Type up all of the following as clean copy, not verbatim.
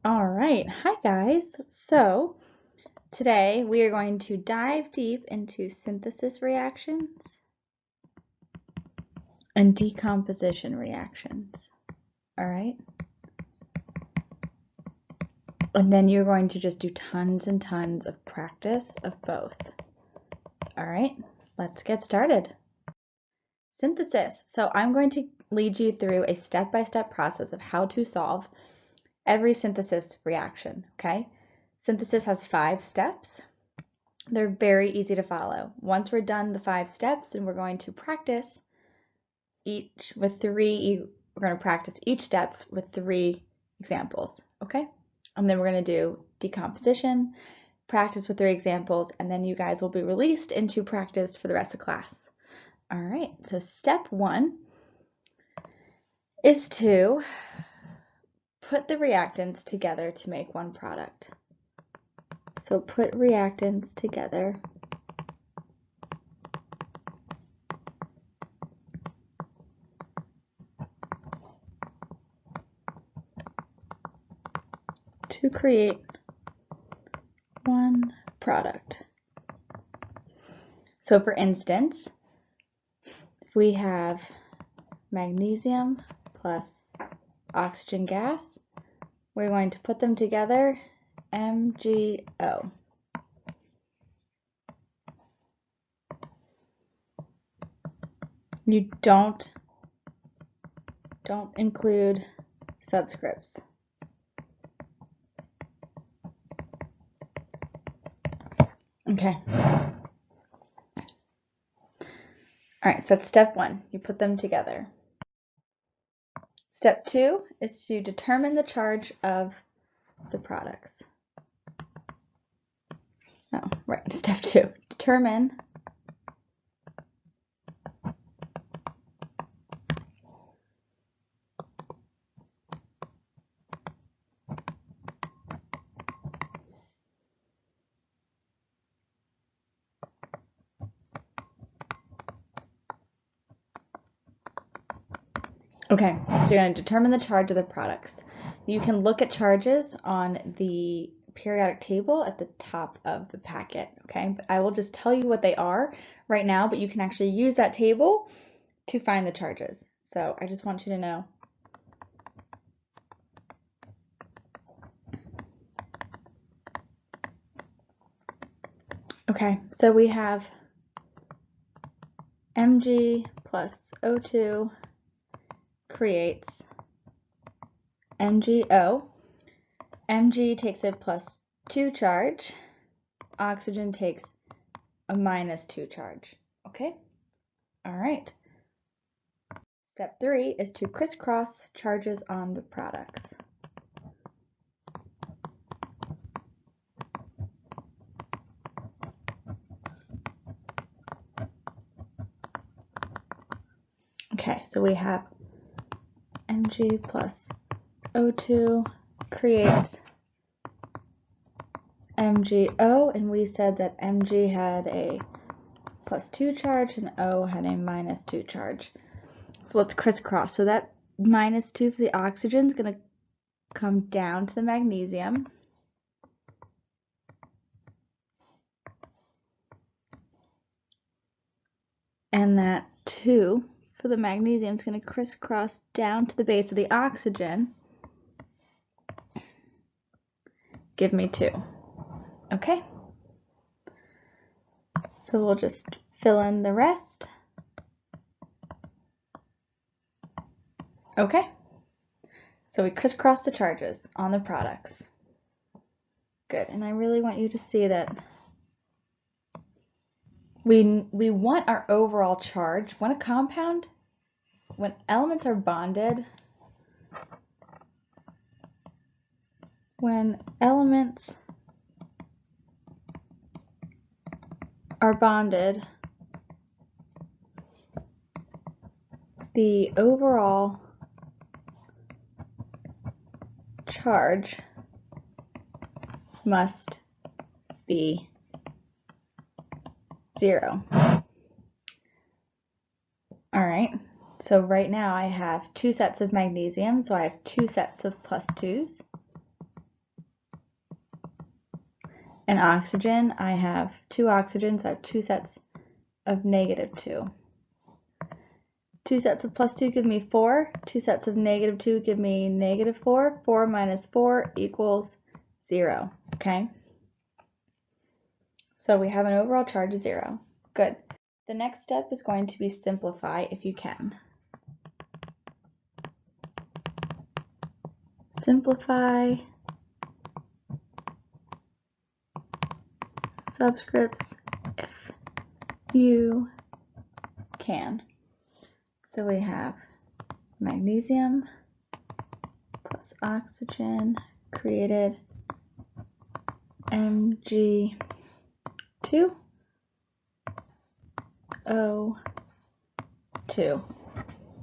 All right, hi guys. So today we are going to dive deep into synthesis reactions and decomposition reactions. All right. And then you're going to just do tons and tons of practice of both. All right, let's get started. Synthesis. So I'm going to lead you through a step-by-step process of how to solve every synthesis reaction, okay? Synthesis has 5 steps. They're very easy to follow. Once we're done the 5 steps, then we're going to practice each with 3. We're going to practice each step with 3 examples, okay? And then we're going to do decomposition, practice with 3 examples, and then you guys will be released into practice for the rest of class. All right, so step 1 is to put the reactants together to make one product. So put reactants together to create one product. So for instance, if we have magnesium plus oxygen gas, we're going to put them together, MgO. You don't include subscripts. Okay. All right, so that's step 1. You put them together. Step 2 is to determine the charge of the products. Oh, right, step 2. Determine Okay, so you're going to determine the charge of the products. You can look at charges on the periodic table at the top of the packet, okay? But I will just tell you what they are right now, but you can actually use that table to find the charges. So I just want you to know. Okay, so we have Mg plus O2 creates MgO. Mg takes a +2 charge. Oxygen takes a -2 charge. Okay? All right. Step 3 is to crisscross charges on the products. Okay, so we have Mg plus O2 creates MgO, and we said that Mg had a +2 charge and O had a -2 charge. So let's crisscross. So that -2 for the oxygen is going to come down to the magnesium. And that 2 for the magnesium is going to crisscross down to the base of the oxygen. Give me 2. Okay? So we'll just fill in the rest. Okay? So we crisscross the charges on the products. Good, and I really want you to see that we want our overall charge. When a compound, when elements are bonded, the overall charge must be 0. All right, so right now I have 2 sets of magnesium, so I have 2 sets of +2s. And oxygen, I have 2 oxygens, so I have 2 sets of -2. 2 sets of +2 give me 4. 2 sets of -2 give me -4. 4 minus 4 equals 0. Okay? So we have an overall charge of 0. Good. The next step is going to be simplify if you can. Simplify subscripts if you can. So we have magnesium plus oxygen created Mg2O2.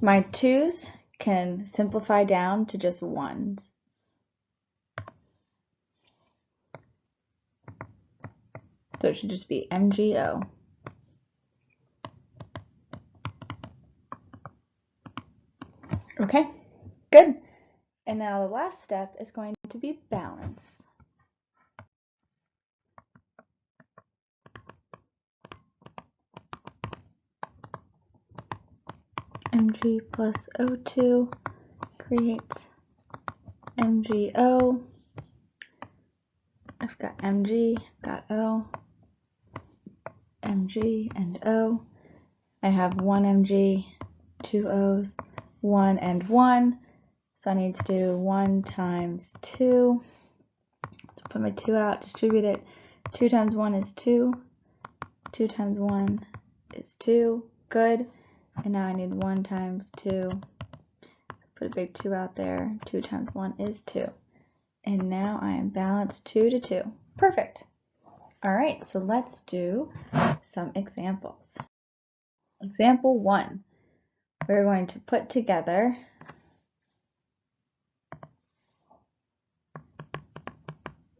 My 2's can simplify down to just 1's. So it should just be MgO. Okay, good. And now the last step is going to be balance. Mg plus O2 creates MgO. I've got Mg, got O, Mg and O. I have 1 Mg, 2 O's, 1 and 1. So I need to do 1 times 2. So put my 2 out, distribute it. 2 times 1 is 2. 2 times 1 is 2. Good. And now I need 1 times 2. So put a big 2 out there. 2 times 1 is 2. And now I am balanced 2 to 2. Perfect. All right, so let's do some examples. Example 1. We're going to put together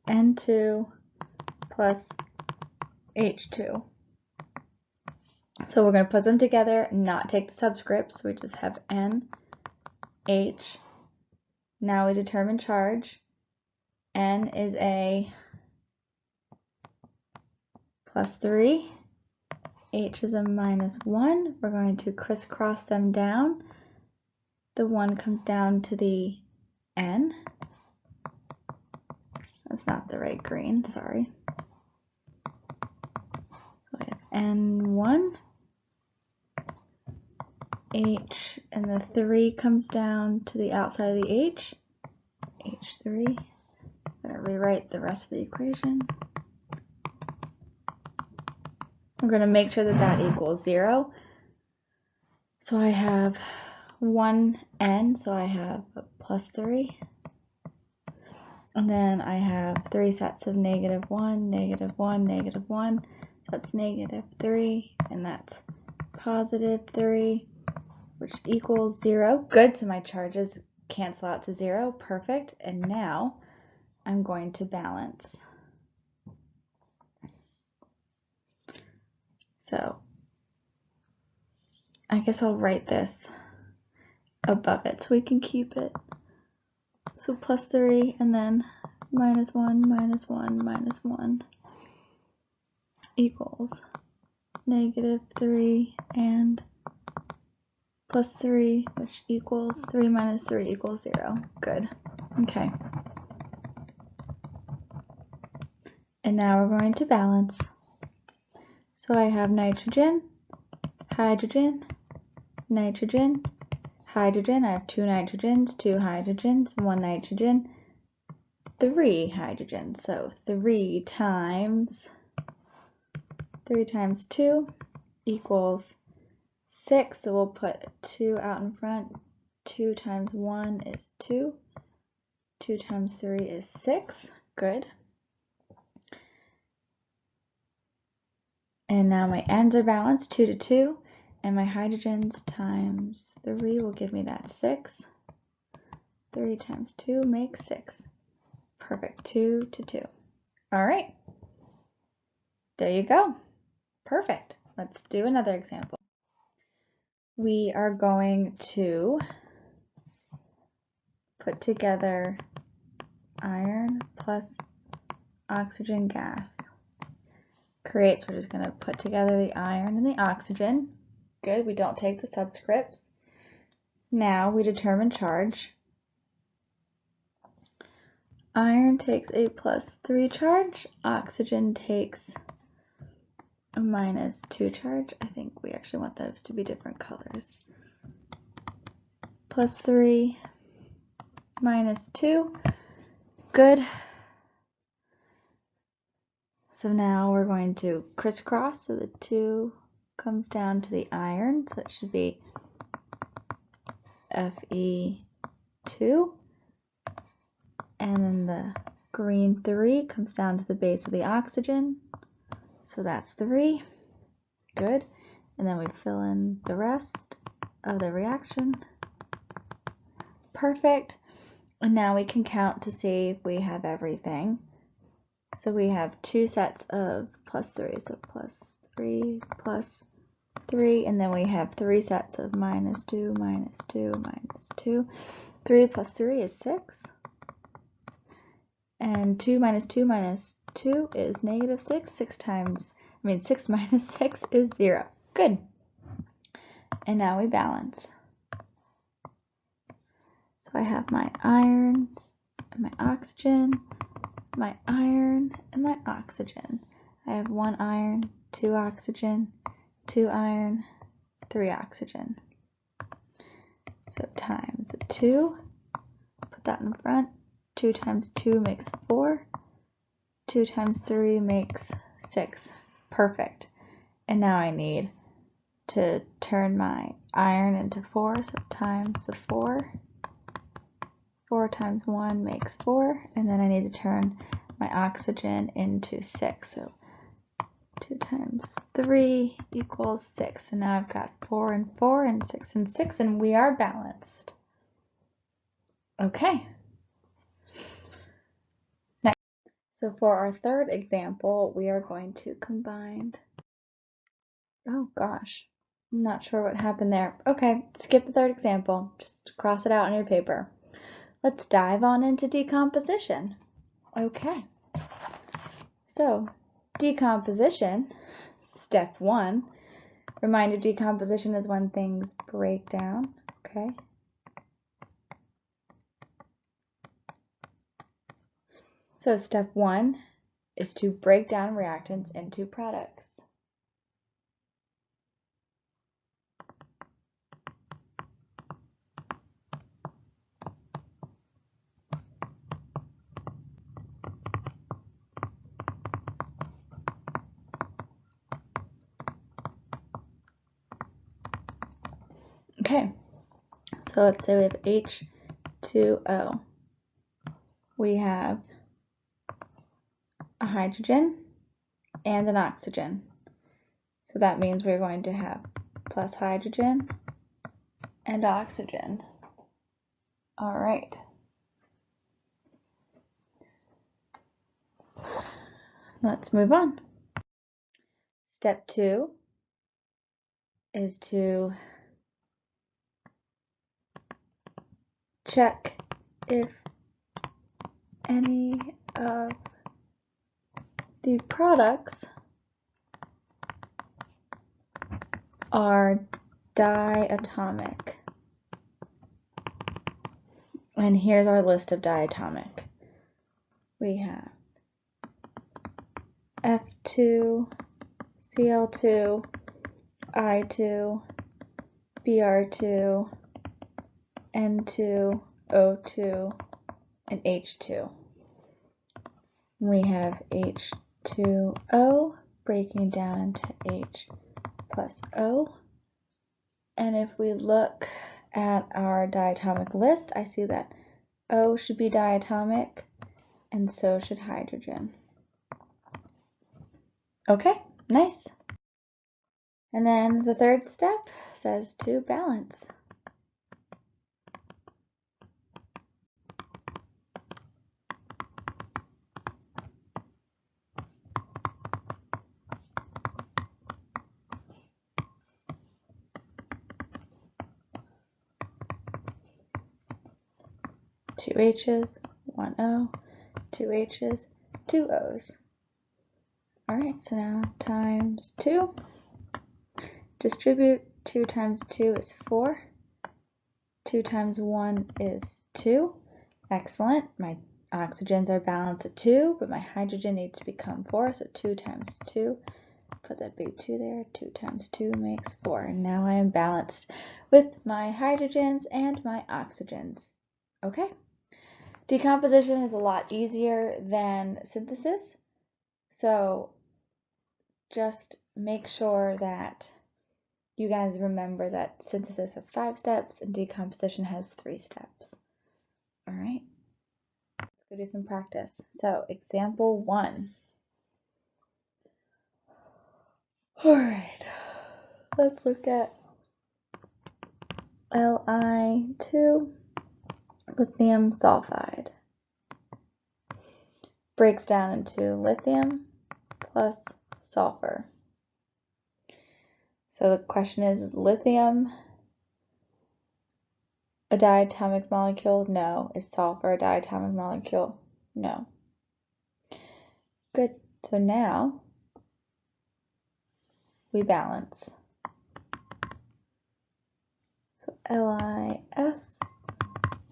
N2 plus H2. So we're going to put them together, not take the subscripts. We just have N, H. Now we determine charge. N is a +3. H is a -1. We're going to crisscross them down. The 1 comes down to the N. That's not the right green, sorry. So I have N1. H, and the 3 comes down to the outside of the H. H3. I'm going to rewrite the rest of the equation. I'm going to make sure that that equals 0. So I have 1N, so I have a +3. And then I have 3 sets of -1, -1, -1. That's -3, and that's +3, which equals 0. Good, so my charges cancel out to 0. Perfect. And now I'm going to balance. So I guess I'll write this above it so we can keep it. So +3 and then -1, -1, -1 equals -3 and +3, which equals 3 minus 3 equals 0. Good. Okay. And now we're going to balance. So I have nitrogen, hydrogen, nitrogen, hydrogen. I have 2 nitrogens, 2 hydrogens, 1 nitrogen, 3 hydrogens. So 3 times 2 equals 6. So we'll put 2 out in front. 2 times 1 is 2. 2 times 3 is 6. Good. And now my N's are balanced, 2 to 2. And my hydrogens times 3 will give me that 6. 3 times 2 makes 6. Perfect. 2 to 2. All right. There you go. Perfect. Let's do another example. We are going to put together iron plus oxygen gas. Creates, we're just going to put together the iron and the oxygen. Good, we don't take the subscripts. Now we determine charge. Iron takes a +3 charge, oxygen takes a -2 charge. I think we actually want those to be different colors. +3, -2, good. So now we're going to crisscross, so the 2 comes down to the iron, so it should be Fe2. And then the green 3 comes down to the base of the oxygen, so that's 3. Good. And then we fill in the rest of the reaction. Perfect. And now we can count to see if we have everything. So we have 2 sets of +3, so +3, +3, and then we have 3 sets of -2, -2, -2. 3 + 3 is 6. And 2 - 2 - 2 is -6. 6 minus 6 is 0. Good. And now we balance. So I have my irons and my oxygen, my iron and my oxygen. I have 1 iron, 2 oxygen, 2 iron, 3 oxygen. So times 2, put that in front. 2 times 2 makes 4. 2 times 3 makes 6. Perfect. And now I need to turn my iron into 4, so times the 4. 4 times 1 makes 4, and then I need to turn my oxygen into 6. So 2 times 3 equals 6. And now I've got 4 and 4 and 6 and 6, and we are balanced. Okay. Next. So for our third example, we are going to combine. Oh gosh, I'm not sure what happened there. Okay, skip the third example. Just cross it out on your paper. Let's dive on into decomposition. Okay, so decomposition, step 1. Reminder, decomposition is when things break down, okay? So step 1 is to break down reactants into products. Okay, so let's say we have H2O. We have a hydrogen and an oxygen. So that means we're going to have plus hydrogen and oxygen. All right. Let's move on. Step 2 is to check if any of the products are diatomic. And here's our list of diatomic. We have F2, Cl2, I2, Br2, N2, O2, and H2. We have H2O breaking down into H plus O. And if we look at our diatomic list, I see that O should be diatomic, and so should hydrogen. Okay, nice. And then the third step says to balance. Two H's, one O, two H's, 2 O's. All right, so now times 2. Distribute. 2 times 2 is 4. 2 times 1 is 2. Excellent. My oxygens are balanced at 2, but my hydrogen needs to become 4, so 2 times 2. Put that big 2 there. 2 times 2 makes 4. And now I am balanced with my hydrogens and my oxygens. Okay. Decomposition is a lot easier than synthesis, so just make sure that you guys remember that synthesis has 5 steps and decomposition has 3 steps. All right, let's go do some practice. So example 1. All right, let's look at Li2 lithium sulfide. Breaks down into lithium plus sulfur. So the question is lithium a diatomic molecule? No. Is sulfur a diatomic molecule? No. Good. So now we balance. So LiS,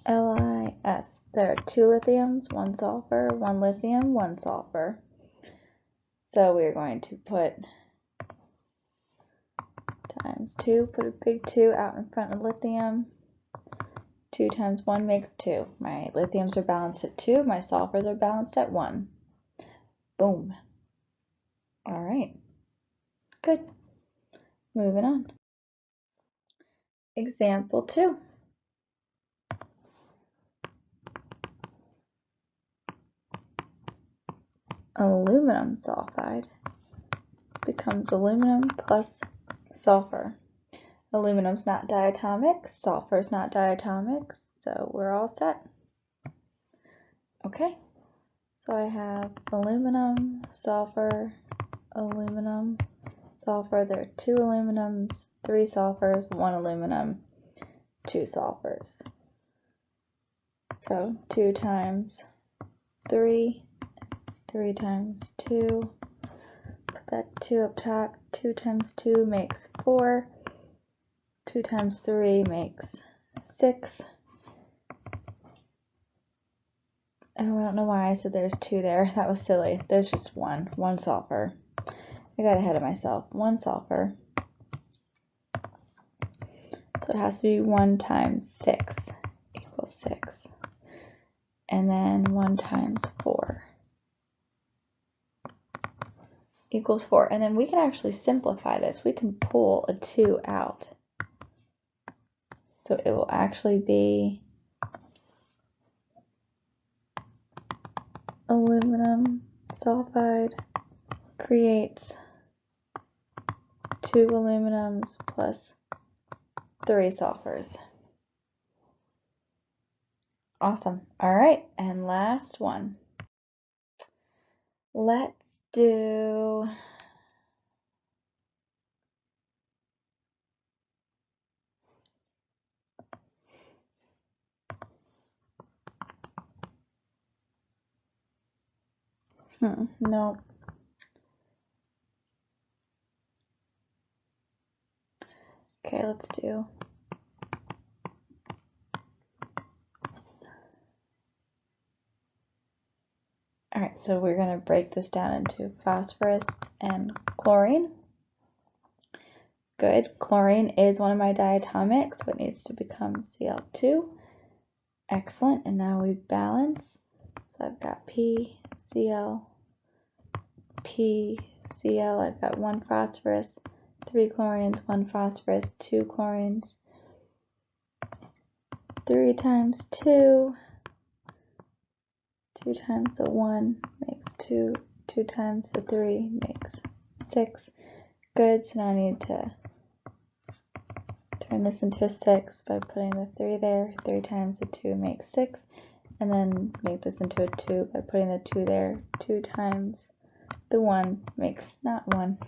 LiS. There are 2 lithiums, 1 sulfur, 1 lithium, 1 sulfur. So we're going to put times 2, put a big 2 out in front of lithium. 2 times 1 makes 2. My lithiums are balanced at 2, my sulfurs are balanced at 1. Boom. All right. Good. Moving on. Example 2. Aluminum sulfide becomes aluminum plus sulfur. Aluminum's not diatomic, sulfur's not diatomic, so we're all set. Okay, so I have aluminum, sulfur, aluminum, sulfur. There are 2 aluminums, 3 sulfurs, 1 aluminum, 2 sulfurs. So 2 times 3, 3 times 2, put that 2 up top, 2 times 2 makes 4, 2 times 3 makes 6. Oh, I don't know why I said there's 2 there, that was silly. There's just 1 sulfur. I got ahead of myself. 1 sulfur. So it has to be 1 times 6 equals 6. And then 1 times 4 equals 4. And then we can actually simplify this. We can pull a 2 out. So it will actually be aluminum sulfide creates 2 aluminums plus 3 sulfurs. Awesome. All right, and last one. Let's do no. Okay, let's do Alright, so we're going to break this down into phosphorus and chlorine. Good. Chlorine is one of my diatomics, so it needs to become Cl2. Excellent. And now we balance. So I've got PCl, PCl. I've got 1 phosphorus, 3 chlorines, 1 phosphorus, 2 chlorines. 3 times 2. 2 times the 1 makes 2. 2 times the 3 makes 6. Good, so now I need to turn this into a 6 by putting the 3 there. 3 times the 2 makes 6. And then make this into a 2 by putting the 2 there. 2 times the 1 makes not 1.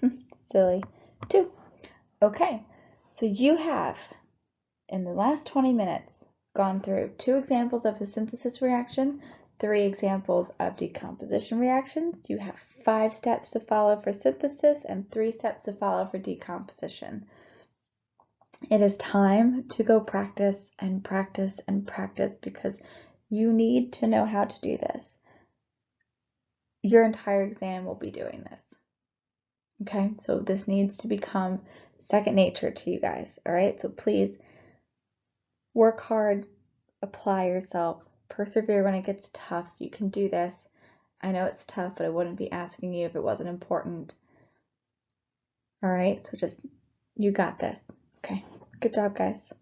Silly. 2. Okay, so you have, in the last 20 minutes, gone through 2 examples of a synthesis reaction, 3 examples of decomposition reactions. You have 5 steps to follow for synthesis and 3 steps to follow for decomposition. It is time to go practice and practice and practice because you need to know how to do this. Your entire exam will be doing this. Okay, so this needs to become second nature to you guys, all right? So please work hard, apply yourself, persevere when it gets tough. You can do this. I know it's tough, but I wouldn't be asking you if it wasn't important. All right, so just, you got this. Okay, good job, guys.